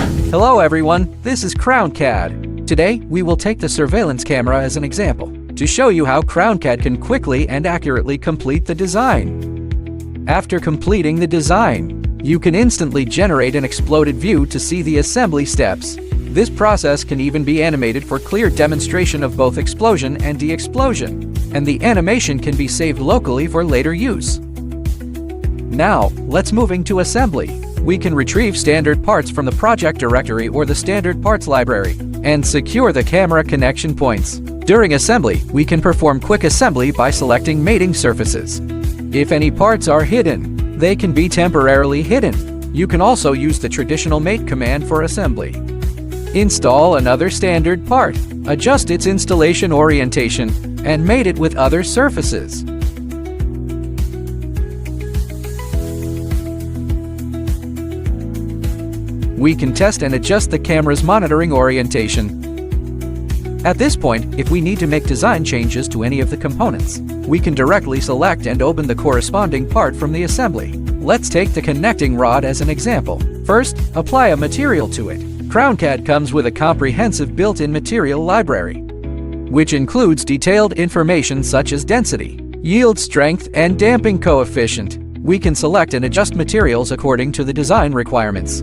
Hello everyone, this is CrownCAD. Today, we will take the surveillance camera as an example to show you how CrownCAD can quickly and accurately complete the design. After completing the design, you can instantly generate an exploded view to see the assembly steps. This process can even be animated for clear demonstration of both explosion and de-explosion, and the animation can be saved locally for later use. Now, let's move into assembly. We can retrieve standard parts from the project directory or the standard parts library and secure the camera connection points. During assembly, we can perform quick assembly by selecting mating surfaces. If any parts are hidden, they can be temporarily hidden. You can also use the traditional mate command for assembly. Install another standard part, adjust its installation orientation, and mate it with other surfaces. We can test and adjust the camera's monitoring orientation. At this point, if we need to make design changes to any of the components, we can directly select and open the corresponding part from the assembly. Let's take the connecting rod as an example. First, apply a material to it. CrownCAD comes with a comprehensive built-in material library, which includes detailed information such as density, yield strength, and damping coefficient. We can select and adjust materials according to the design requirements.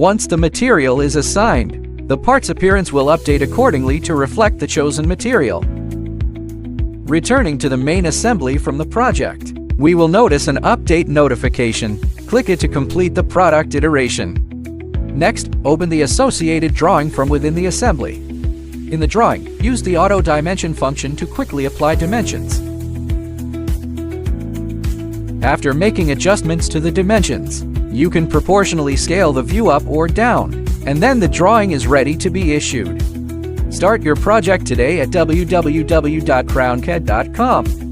Once the material is assigned, the part's appearance will update accordingly to reflect the chosen material. Returning to the main assembly from the project, we will notice an update notification. Click it to complete the product iteration. Next, open the associated drawing from within the assembly. In the drawing, use the auto dimension function to quickly apply dimensions. After making adjustments to the dimensions, you can proportionally scale the view up or down, and then the drawing is ready to be issued. Start your project today at www.crowncad.com.